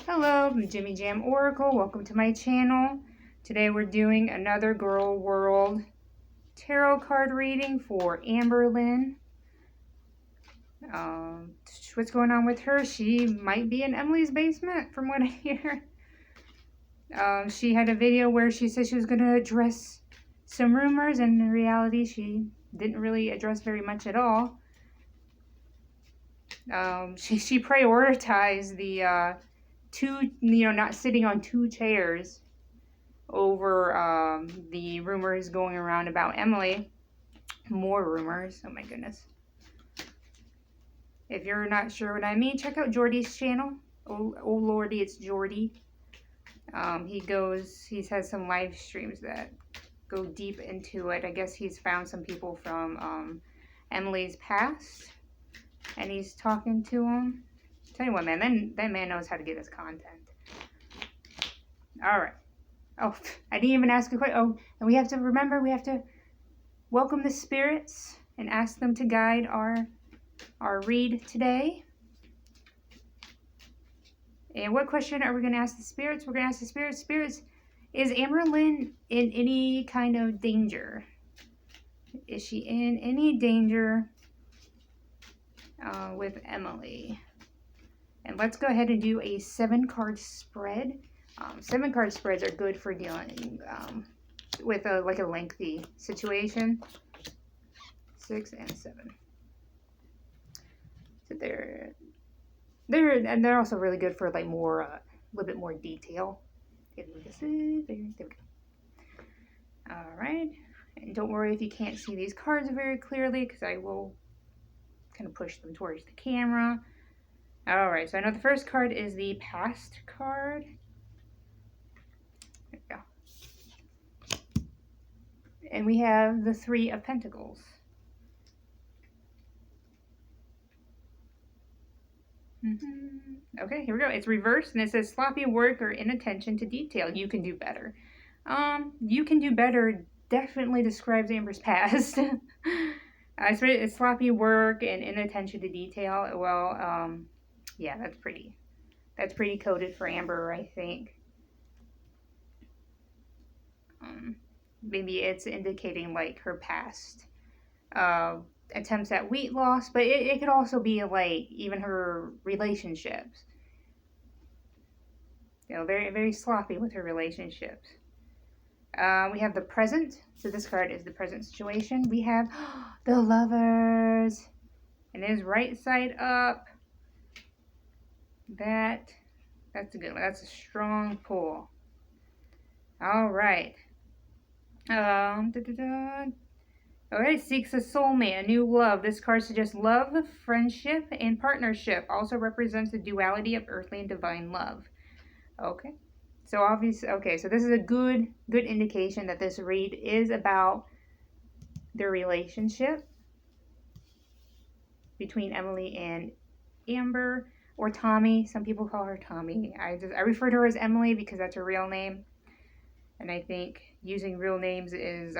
Hello, I'm Jimmy Jam Oracle. Welcome to my channel. Today we're doing another Girl World tarot card reading for Amberlynn. What's going on with her? She might be in Emily's basement from what I hear. She had a video where she said she was going to address some rumors, and in reality she didn't really address very much at all. She prioritized the not sitting on two chairs over the rumors going around about Emily. More rumors. Oh my goodness. If you're not sure what I mean, check out Jordy's channel. Oh lordy, it's Jordy. He's had some live streams that go deep into it. I guess he's found some people from Emily's past, and he's talking to them. Tell you what, man, that man knows how to get his content. All right. Oh, I didn't even ask a question. Oh, and we have to welcome the spirits and ask them to guide our read today. And what question are we going to ask the spirits? We're going to ask the spirits. Spirits, is Amberlynn in any kind of danger? Is she in any danger with Emily? And let's go ahead and do a 7-card spread. 7-card spreads are good for dealing with a lengthy situation. 6 and 7. So they're also really good for more a little bit more detail. There we go. All right, and don't worry if you can't see these cards very clearly, because I will kind of push them towards the camera. All right, so I know the first card is the past card. There we go. And we have the 3 of Pentacles. Okay, here we go. It's reversed, and it says sloppy work or inattention to detail. You can do better. You can do better definitely describes Amber's past. It's sloppy work and inattention to detail. Well, yeah, that's pretty coded for Amber, I think. Maybe it's indicating her past attempts at weight loss, but it could also be even her relationships. Very, very sloppy with her relationships. We have the present. So this card is the present situation. We have the Lovers, and it is right side up. That's a good one. That's a strong pull. All right. Alright, seeks a soulmate, a new love. This card suggests love, friendship, and partnership. Also represents the duality of earthly and divine love. Okay. So obviously, so this is a good indication that this read is about their relationship between Emily and Amber, or Tommy. Some people call her Tommy. I refer to her as Emily because that's her real name. And I think using real names is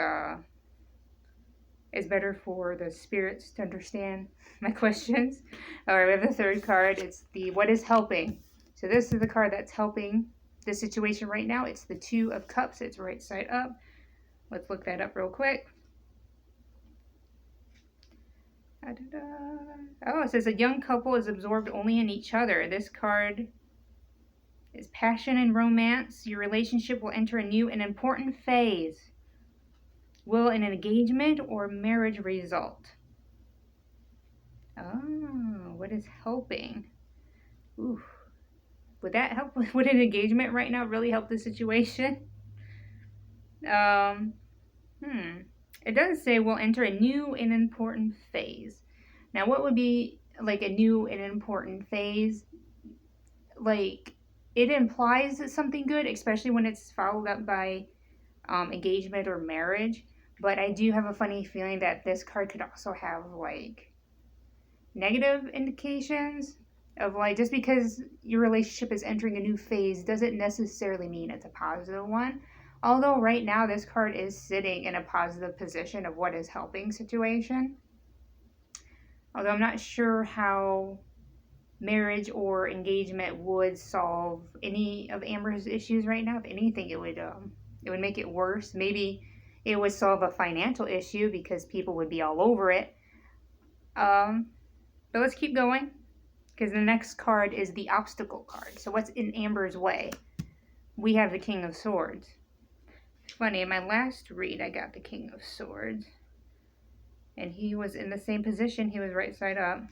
better for the spirits to understand my questions. All right, we have the third card. It's the what is helping. So this is the card that's helping the situation right now. It's the 2 of Cups. It's right side up. Let's look that up real quick. Oh, it says a young couple is absorbed only in each other. This card is passion and romance. Your relationship will enter a new and important phase. Will an engagement or marriage result? Oh, what is helping? Ooh. Would that help? Would an engagement right now really help the situation? It does say we'll enter a new and important phase. Now, what would be a new and important phase? It implies something good, especially when it's followed up by engagement or marriage. But I do have a funny feeling that this card could also have negative indications of just because your relationship is entering a new phase doesn't necessarily mean it's a positive one. Although right now this card is sitting in a positive position of what is helping situation. Although I'm not sure how marriage or engagement would solve any of Amber's issues right now. If anything, it would make it worse. Maybe it would solve a financial issue because people would be all over it. But let's keep going, because the next card is the obstacle card. So what's in Amber's way? We have the King of Swords. Funny, in my last read, I got the King of Swords. And he was in the same position. He was right side up.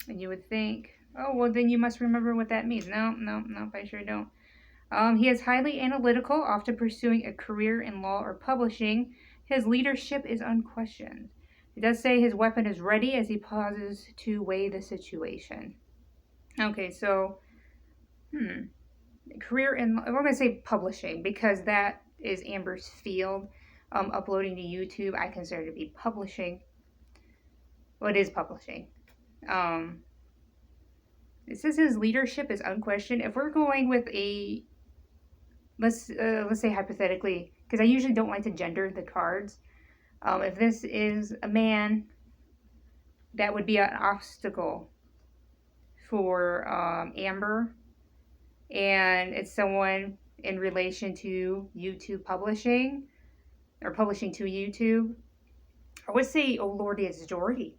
And you would think, oh, well, then you must remember what that means. No, I sure don't. He is highly analytical, often pursuing a career in law or publishing. His leadership is unquestioned. It does say his weapon is ready as he pauses to weigh the situation. Okay, so, career in, we're going to say publishing, because that is Amber's field. Uploading to YouTube, I consider to be publishing. Well, it is publishing. It says his leadership is unquestioned. If we're going with a, let's say hypothetically, because I usually don't like to gender the cards. If this is a man, that would be an obstacle for Amber, and it's someone in relation to YouTube publishing, or publishing to YouTube. I would say, oh Lordy, it's Jordy.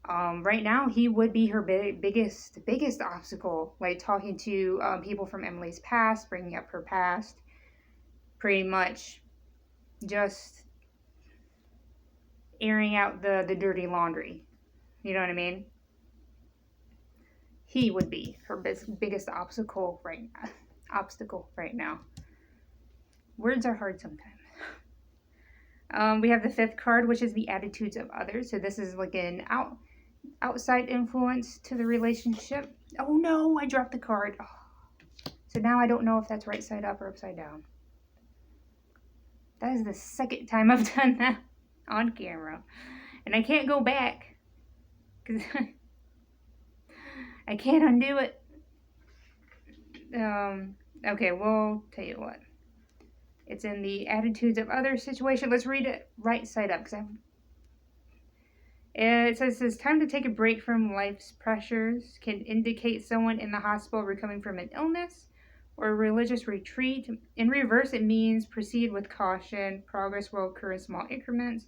Right now, he would be her biggest obstacle, like talking to people from Emily's past, bringing up her past, pretty much just airing out the dirty laundry. You know what I mean? He would be her biggest obstacle right now. Words are hard sometimes. We have the fifth card, which is the attitudes of others. So this is like an outside influence to the relationship. Oh no, I dropped the card. Oh. So now I don't know if that's right side up or upside down. That is the second time I've done that on camera. And I can't go back, because I can't undo it. Okay, we'll tell you what. It's in the attitudes of others situation. Let's read it right side up, because it says it's time to take a break from life's pressures. Can indicate someone in the hospital recovering from an illness or a religious retreat. In reverse, it means proceed with caution. Progress will occur in small increments.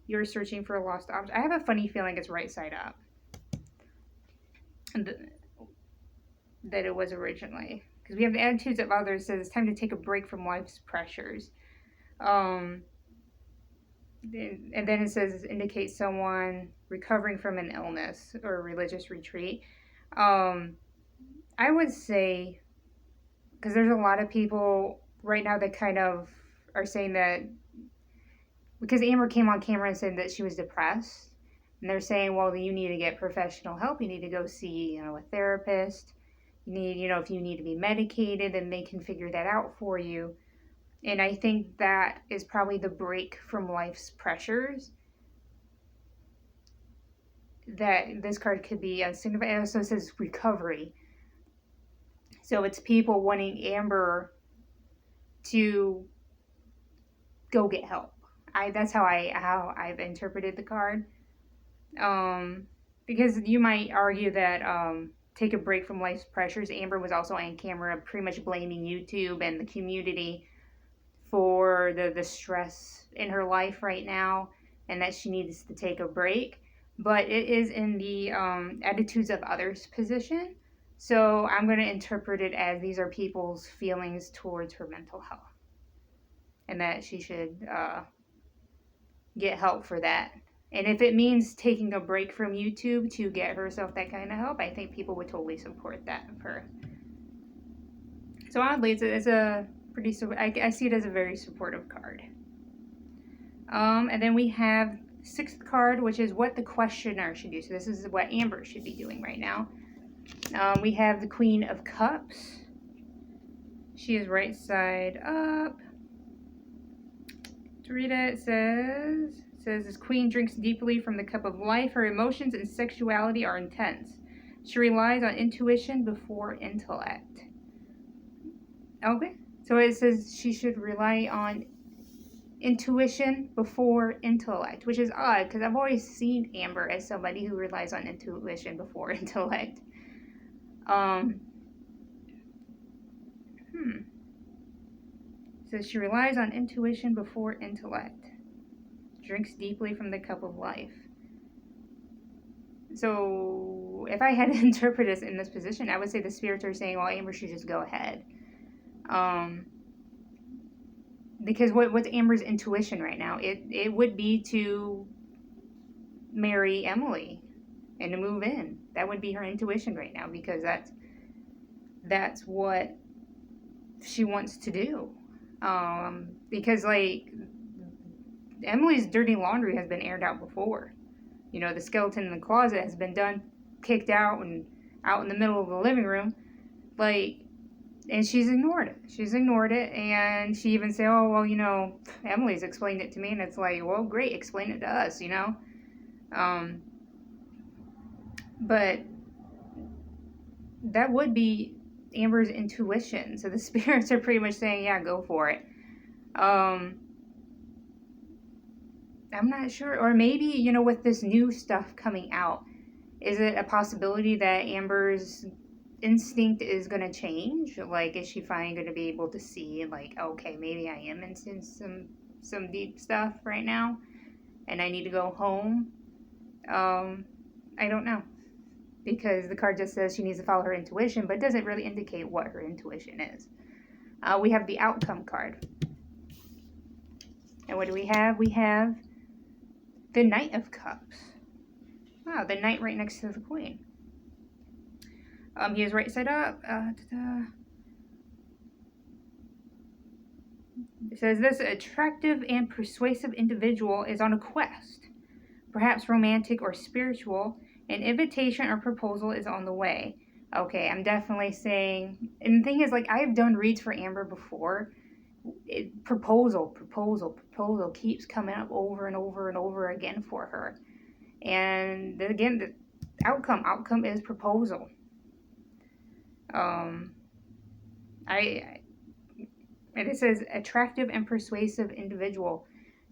You're searching for a lost object. I have a funny feeling it's right side up. That it was originally. Because we have the attitudes of others. It says it's time to take a break from life's pressures. And then it says indicate someone recovering from an illness or a religious retreat. I would say, because there's a lot of people right now that kind of are saying that, because Amber came on camera and said that she was depressed, and they're saying, well, you need to get professional help. You need to go see, a therapist. You need, if you need to be medicated, then they can figure that out for you. And I think that is probably the break from life's pressures that this card could be significant. It also says recovery. So it's people wanting Amber to go get help. That's how I've interpreted the card. Because you might argue that take a break from life's pressures. Amber was also on camera pretty much blaming YouTube and the community for the stress in her life right now, and that she needs to take a break. But it is in the attitudes of others position. So I'm going to interpret it as these are people's feelings towards her mental health, and that she should get help for that. And if it means taking a break from YouTube to get herself that kind of help, I think people would totally support that of her. So oddly, it's a pretty, I see it as a very supportive card. And then we have sixth card, which is what the questioner should do. So this is what Amber should be doing right now. We have the Queen of Cups. She is right side up. To read it, it says, this queen drinks deeply from the cup of life. Her emotions and sexuality are intense. She relies on intuition before intellect. Okay, so it says she should rely on intuition before intellect, which is odd because I've always seen Amber as somebody who relies on intuition before intellect. Um, Says she relies on intuition before intellect. Drinks deeply from the cup of life. So, if I had to interpret this in this position, I would say the spirits are saying, well, Amber should just go ahead. Because what's Amber's intuition right now? It would be to marry Emily and to move in. That would be her intuition right now, because that's what she wants to do. Because like Emily's dirty laundry has been aired out before. You know, the skeleton in the closet has been done, kicked out, and out in the middle of the living room. Like, and she's ignored it. She's ignored it, and she even said, oh, well, you know, Emily's explained it to me, and it's like, well, great, explain it to us, you know? But that would be Amber's intuition. So the spirits are pretty much saying, yeah, go for it. I'm not sure. Or maybe, you know, with this new stuff coming out, is it a possibility that Amber's instinct is going to change? Like, is she finally going to be able to see, like, okay, maybe I am into some deep stuff right now, and I need to go home? I don't know. Because the card just says she needs to follow her intuition, but doesn't really indicate what her intuition is. We have the outcome card. And what do we have? We have the Knight of Cups. Wow, the Knight right next to the Queen. He is right side up. It says this attractive and persuasive individual is on a quest, perhaps romantic or spiritual. An invitation or proposal is on the way. Okay, I'm definitely saying, and the thing is, like, I've done reads for Amber before. Proposal keeps coming up over and over and over again for her. And then again, the outcome is proposal. And it says attractive and persuasive individual.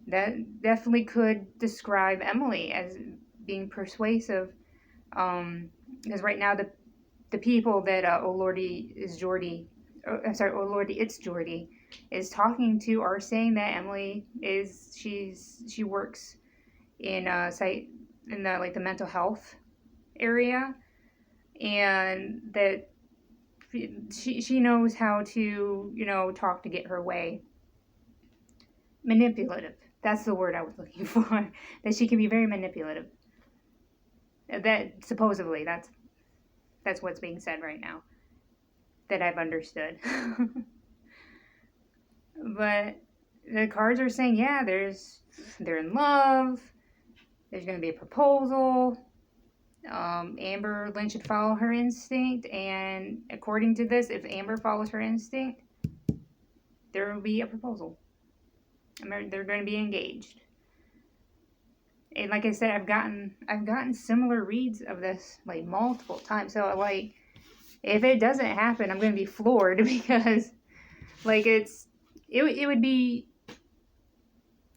That definitely could describe Emily as being persuasive. Because right now the people that Oh Lordy, it's Jordy is talking to are saying that Emily she works in the mental health area, and that she knows how to, you know, talk to get her way. Manipulative. That's the word I was looking for. That she can be very manipulative. That supposedly that's what's being said right now, that I've understood. But the cards are saying, yeah, they're in love. There's going to be a proposal. Amberlynn should follow her instinct, and according to this, if Amber follows her instinct, there will be a proposal. They're going to be engaged. And like I said, I've gotten similar reads of this like multiple times. So like, if it doesn't happen, I'm going to be floored, because like it would be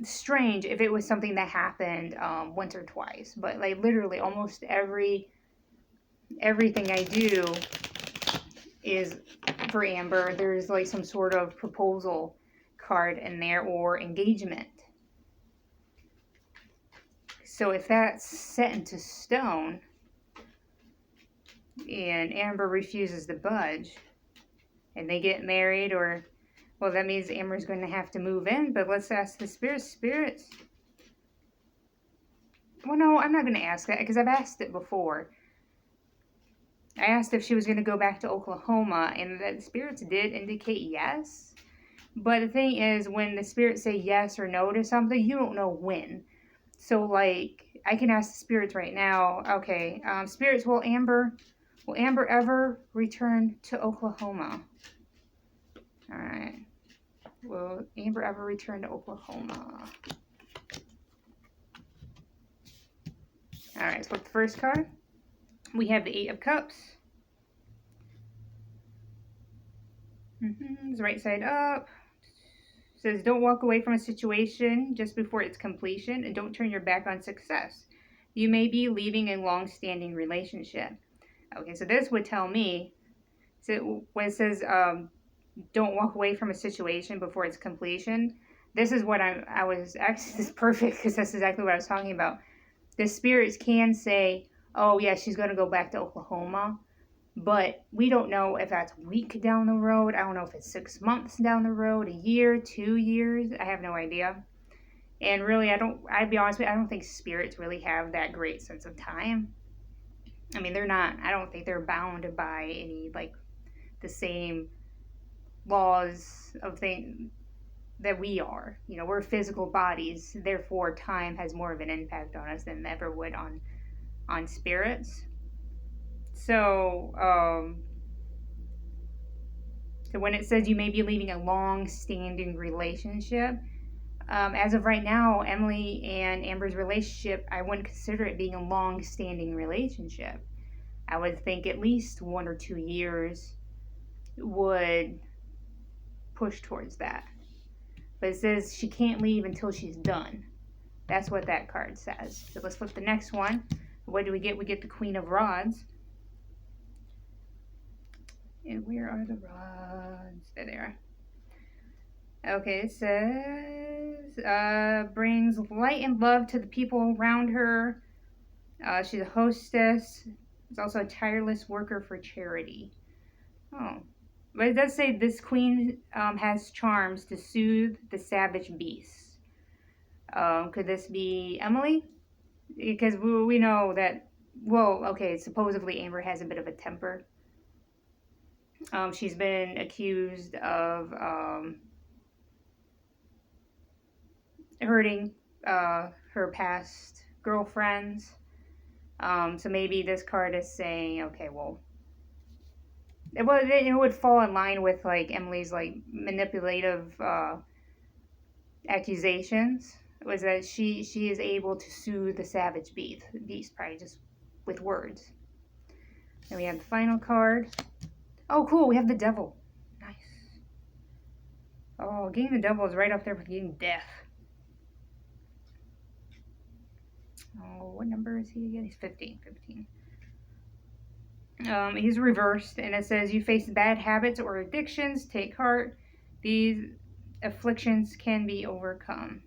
strange if it was something that happened once or twice. But like literally almost everything I do is for Amber. There's like some sort of proposal card in there, or engagement. So if that's set into stone and Amber refuses to budge and they get married, or, well, that means Amber's going to have to move in. But let's ask the spirits. Well, no, I'm not going to ask that, because I've asked it before. I asked if she was going to go back to Oklahoma, and the spirits did indicate yes. But the thing is, when the spirits say yes or no to something, you don't know when. So, like, I can ask the spirits right now, okay, spirits, will Amber ever return to Oklahoma? All right. Will Amber ever return to Oklahoma? All right, so with the first card, we have the Eight of Cups. It's right side up. It says, don't walk away from a situation just before its completion, and don't turn your back on success. You may be leaving a long-standing relationship. Okay, so this would tell me, so when it says don't walk away from a situation before its completion, this is what I was actually, this is perfect because that's exactly what I was talking about. The spirits can say, oh yeah, she's going to go back to Oklahoma, but we don't know if that's a week down the road. I don't know if it's 6 months down the road, a year, 2 years. I have no idea. And really, I'd be honest with you, I don't think spirits really have that great sense of time. I mean, I don't think they're bound by any, like, the same laws of things that we are. You know, we're physical bodies, therefore time has more of an impact on us than ever would on spirits. So, so when it says you may be leaving a long-standing relationship, as of right now, Emily and Amber's relationship, I wouldn't consider it being a long-standing relationship. I would think at least 1 or 2 years would push towards that. But it says she can't leave until she's done. That's what that card says. So let's flip the next one. What do we get? We get the Queen of Rods. And where are the rods? There they are. Okay, it says, brings light and love to the people around her. She's a hostess. She's also a tireless worker for charity. Oh. But it does say this queen has charms to soothe the savage beasts. Could this be Emily? Because we know that, well, okay, supposedly Amber has a bit of a temper. She's been accused of hurting her past girlfriends. So maybe this card is saying, okay, well, it would fall in line with like Emily's like manipulative accusations. Was that she is able to soothe the savage beast, probably just with words. Then we have the final card. Oh, cool, we have the devil. Nice. Oh, getting the devil is right up there with getting death. Oh, what number is he again? He's 15. He's reversed, and it says, you face bad habits or addictions, take heart. These afflictions can be overcome.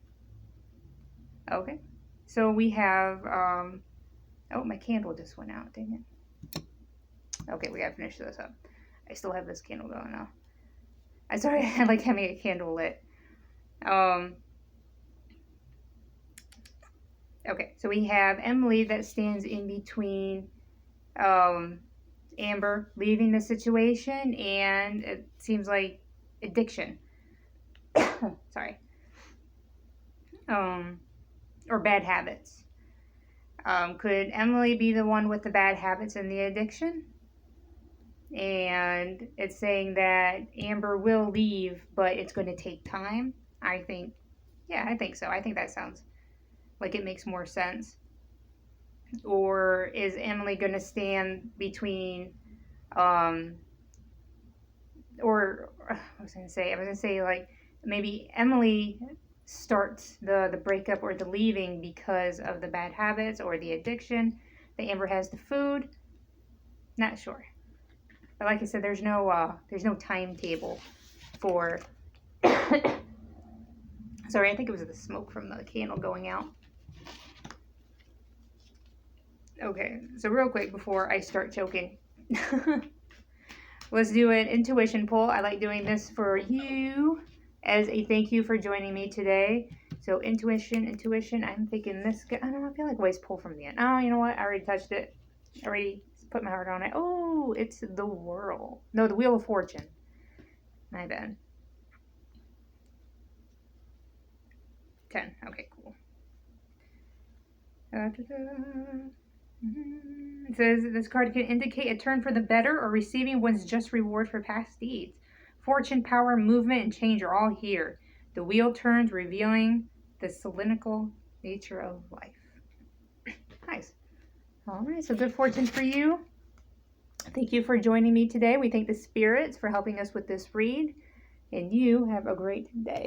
Okay, so we have, oh, my candle just went out, dang it. Okay, we gotta finish this up. I still have this candle going now. I'm sorry, I like having a candle lit. Okay, so we have Emily that stands in between Amber leaving the situation and it seems like addiction. Sorry. Or bad habits. Could Emily be the one with the bad habits and the addiction? And it's saying that Amber will leave, but it's going to take time. I think so. I think that sounds like it makes more sense. Or is Emily going to stand between, or I was going to say like maybe Emily starts the breakup or the leaving because of the bad habits or the addiction that Amber has to food. Not sure. But like I said, there's no timetable for. Sorry, I think it was the smoke from the candle going out. Okay, so real quick before I start choking, let's do an intuition pull. I like doing this for you as a thank you for joining me today. So intuition, I'm thinking this guy, I don't know, I feel like always pull from the end. Oh, you know what? I already touched it. I already put my heart on it. Oh, it's the Wheel of Fortune. My bad. 10. Okay, cool. It says this card can indicate a turn for the better or receiving one's just reward for past deeds. Fortune, power, movement, and change are all here. The wheel turns, revealing the cylindrical nature of life. Nice. All right, so good fortune for you. Thank you for joining me today. We thank the spirits for helping us with this read, and you have a great day.